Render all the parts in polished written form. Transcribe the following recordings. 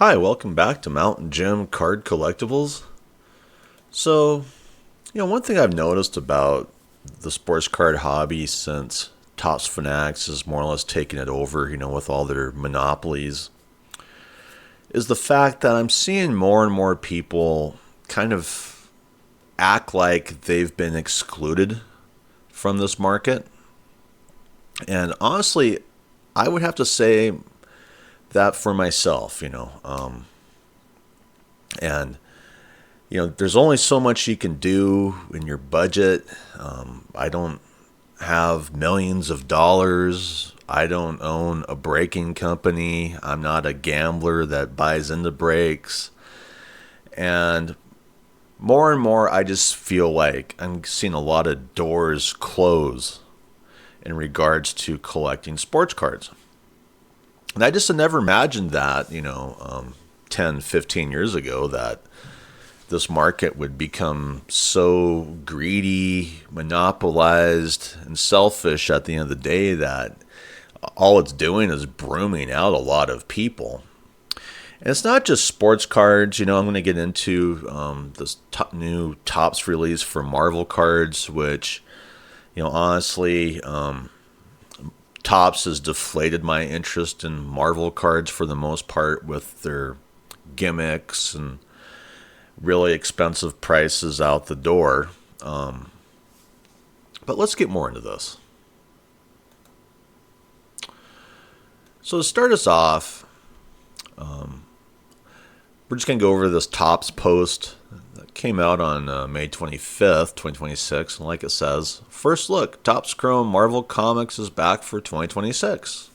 Hi, welcome back to Mountain Gym Card Collectibles. So, one thing I've noticed about the sports card hobby since Topps Fanatics has more or less taken it over, with all their monopolies, is the fact that I'm seeing more and more people kind of act like they've been excluded from this market. And honestly, I would have to say that for myself, and there's only so much you can do in your budget. I don't have millions of dollars. I don't own a breaking company. I'm not a gambler that buys into breaks. And more, I just feel like I'm seeing a lot of doors close in regards to collecting sports cards. And I just had never imagined that, 10, 15 years ago, that this market would become so greedy, monopolized, and selfish at the end of the day that all it's doing is brooming out a lot of people. And it's not just sports cards. I'm going to get into this new Topps release for Marvel cards, which, honestly, Topps has deflated my interest in Marvel cards for the most part with their gimmicks and really expensive prices out the door. But let's get more into this. So to start us off, we're just going to go over this Topps post that came out on May 25th, 2026. And like it says, first look, Topps Chrome Marvel Comics is back for 2026.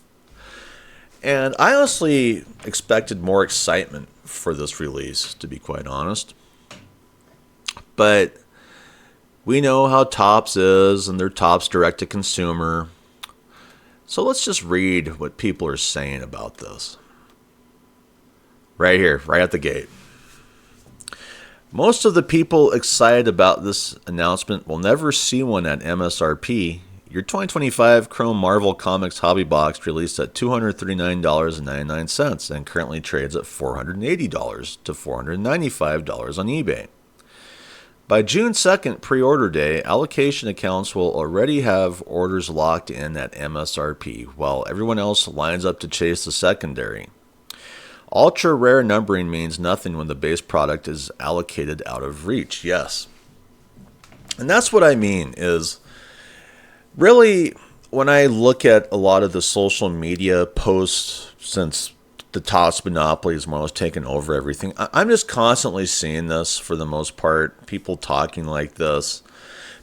And I honestly expected more excitement for this release, to be quite honest. But we know how Topps is, and they're Topps direct-to-consumer. So let's just read what people are saying about this. Right here, right at the gate. Most of the people excited about this announcement will never see one at MSRP. Your 2025 Chrome Marvel Comics Hobby Box released at $239.99 and currently trades at $480 to $495 on eBay. By June 2nd, pre-order day, allocation accounts will already have orders locked in at MSRP, while everyone else lines up to chase the secondary. Ultra rare numbering means nothing when the base product is allocated out of reach. Yes. And that's what I mean is really when I look at a lot of the social media posts since the Topps monopoly has more or less taken over everything, I'm just constantly seeing this for the most part, people talking like this,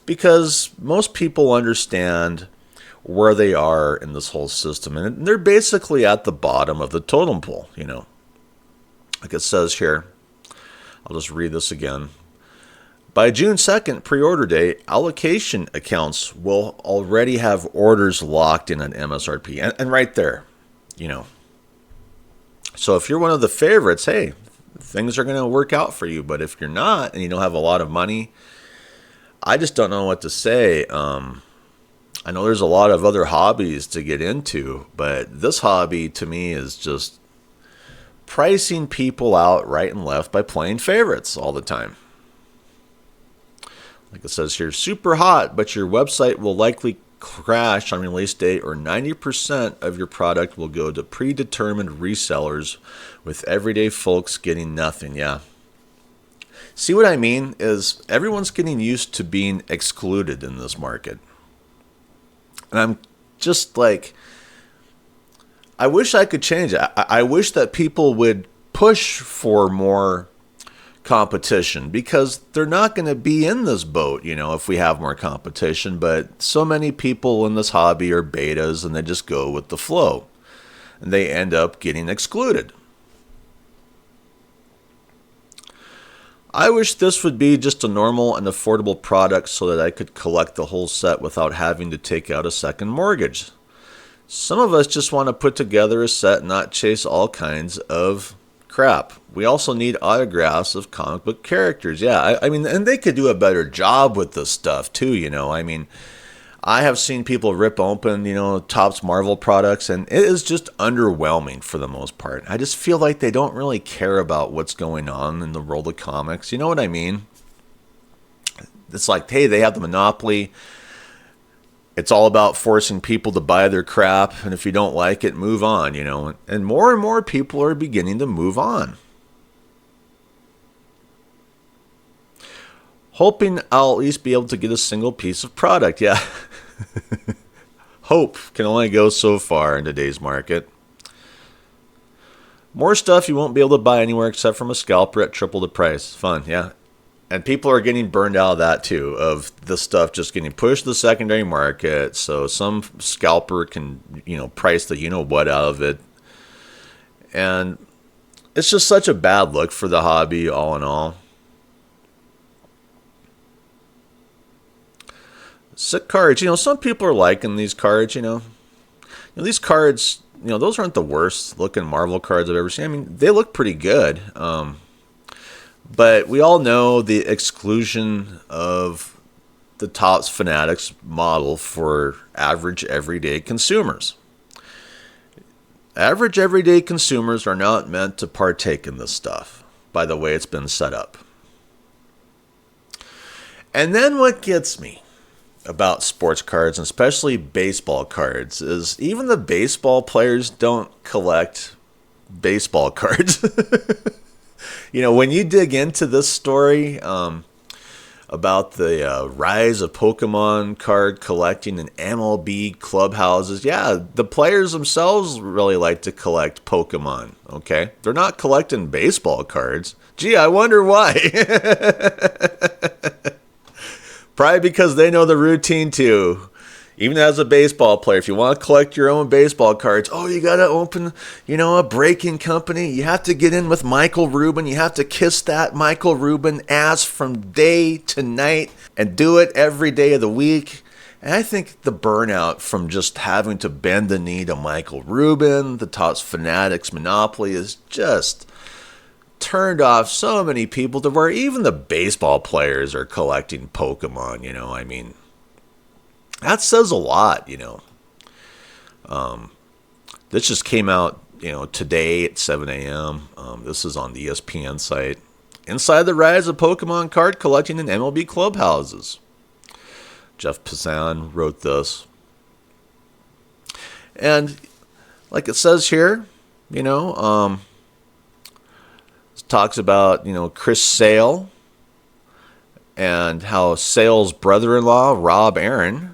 because most people understand where they are in this whole system. And they're basically at the bottom of the totem pole, Like it says here, I'll just read this again. By June 2nd, pre-order day, allocation accounts will already have orders locked in at MSRP. And right there, So if you're one of the favorites, hey, things are going to work out for you. But if you're not and you don't have a lot of money, I just don't know what to say. I know there's a lot of other hobbies to get into, but this hobby to me is just pricing people out right and left by playing favorites all the time. Like it says here, super hot, but your website will likely crash on release date, or 90% of your product will go to predetermined resellers with everyday folks getting nothing. Yeah. See what I mean is everyone's getting used to being excluded in this market. And I'm just like, I wish I could change it. I wish that people would push for more competition, because they're not going to be in this boat, if we have more competition. But so many people in this hobby are betas and they just go with the flow and they end up getting excluded. I wish this would be just a normal and affordable product so that I could collect the whole set without having to take out a second mortgage. Some of us just want to put together a set and not chase all kinds of crap. We also need autographs of comic book characters. Yeah, I mean, and they could do a better job with this stuff too, I have seen people rip open, Topps Marvel products, and it is just underwhelming for the most part. I just feel like they don't really care about what's going on in the world of comics. You know what I mean? It's like, hey, they have the monopoly. It's all about forcing people to buy their crap, and if you don't like it, move on, And more people are beginning to move on. Hoping I'll at least be able to get a single piece of product, yeah. Hope can only go so far in today's market. More stuff you won't be able to buy anywhere except from a scalper at triple the price. Fun, yeah. And people are getting burned out of that too, of the stuff just getting pushed to the secondary market. So some scalper can, price the what out of it. And it's just such a bad look for the hobby all in all. Sick cards. Some people are liking these cards, These cards, those aren't the worst looking Marvel cards I've ever seen. I mean, they look pretty good. But we all know the exclusion of the Topps Fanatics model for average everyday consumers. Average everyday consumers are not meant to partake in this stuff by the way it's been set up. And then what gets me about sports cards, and especially baseball cards, is even the baseball players don't collect baseball cards. When you dig into this story about the rise of Pokemon card collecting in MLB clubhouses, yeah, the players themselves really like to collect Pokemon, okay? They're not collecting baseball cards. Gee, I wonder why. Probably because they know the routine too. Even as a baseball player, if you want to collect your own baseball cards, you got to open, a break-in company. You have to get in with Michael Rubin. You have to kiss that Michael Rubin ass from day to night and do it every day of the week. And I think the burnout from just having to bend the knee to Michael Rubin, the Topps Fanatics monopoly, is just turned off so many people to where even the baseball players are collecting Pokemon, I mean, that says a lot, This just came out, today at 7 a.m. This is on the ESPN site. Inside the rise of Pokemon card collecting in MLB clubhouses. Jeff Pisan wrote this. And like it says here, it talks about, Chris Sale and how Sale's brother-in-law, Rob Aaron,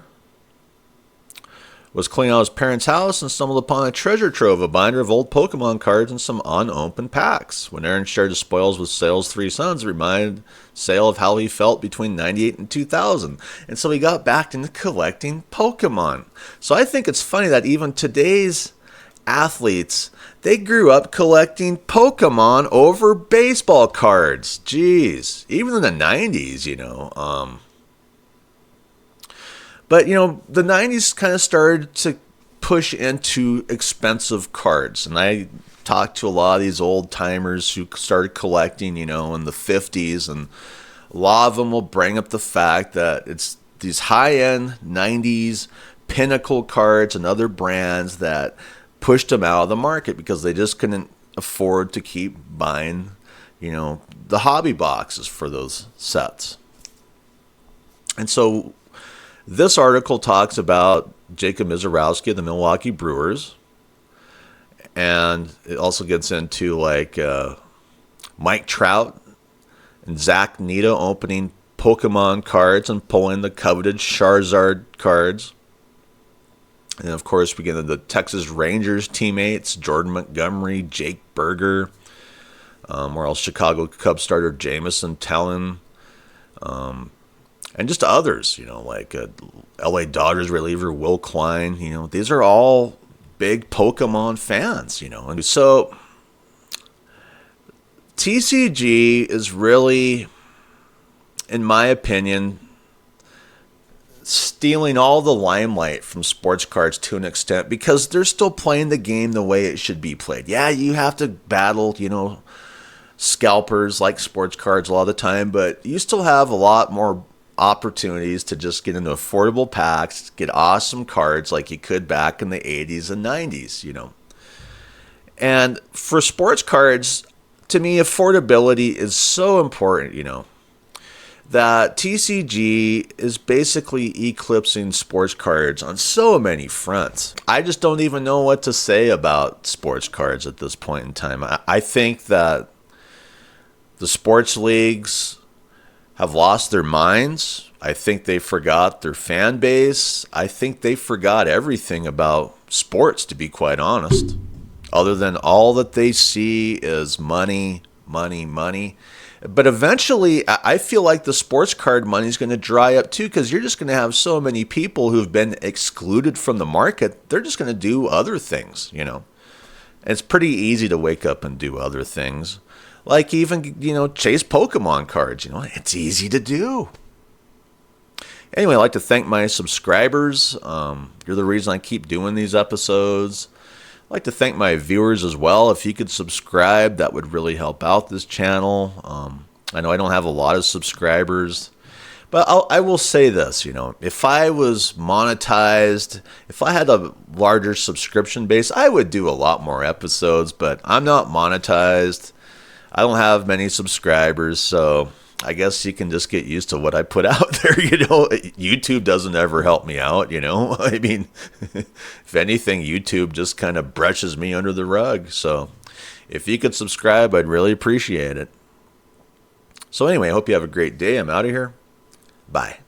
was cleaning out his parents' house and stumbled upon a treasure trove, a binder of old Pokemon cards and some unopened packs. When Aaron shared his spoils with Sale's three sons, it reminded Sale of how he felt between 98 and 2000. And so he got back into collecting Pokemon. So I think it's funny that even today's athletes, they grew up collecting Pokemon over baseball cards. Jeez. Even in the 90s, But, the 90s kind of started to push into expensive cards. And I talked to a lot of these old timers who started collecting, in the 50s. And a lot of them will bring up the fact that it's these high-end 90s pinnacle cards and other brands that pushed them out of the market because they just couldn't afford to keep buying, the hobby boxes for those sets. And so this article talks about Jacob Misiorowski of the Milwaukee Brewers. And it also gets into Mike Trout and Zach Neto opening Pokemon cards and pulling the coveted Charizard cards. And of course, we get into the Texas Rangers teammates, Jordan Montgomery, Jake Berger, or else Chicago Cubs starter Jamison Tellin, and just others, LA Dodgers reliever Will Klein. These are all big Pokemon fans, And so TCG is really, in my opinion, stealing all the limelight from sports cards to an extent because they're still playing the game the way it should be played. Yeah, you have to battle, scalpers like sports cards a lot of the time, but you still have a lot more opportunities to just get into affordable packs, get awesome cards like you could back in the 80s and 90s, And for sports cards, to me, affordability is so important, that TCG is basically eclipsing sports cards on so many fronts. I just don't even know what to say about sports cards at this point in time. I think that the sports leagues have lost their minds. I think they forgot their fan base. I think they forgot everything about sports, to be quite honest. Other than all that they see is money, money, money. But eventually, I feel like the sports card money is going to dry up too, because you're just going to have so many people who've been excluded from the market. They're just going to do other things, It's pretty easy to wake up and do other things. Like even, chase Pokemon cards, it's easy to do. Anyway, I'd like to thank my subscribers. You're the reason I keep doing these episodes. I'd like to thank my viewers as well. If you could subscribe, that would really help out this channel. I know I don't have a lot of subscribers, but I will say this, if I was monetized, if I had a larger subscription base, I would do a lot more episodes, but I'm not monetized. I don't have many subscribers, so I guess you can just get used to what I put out there. YouTube doesn't ever help me out, I mean, if anything, YouTube just kind of brushes me under the rug. So if you could subscribe, I'd really appreciate it. So anyway, I hope you have a great day. I'm out of here. Bye.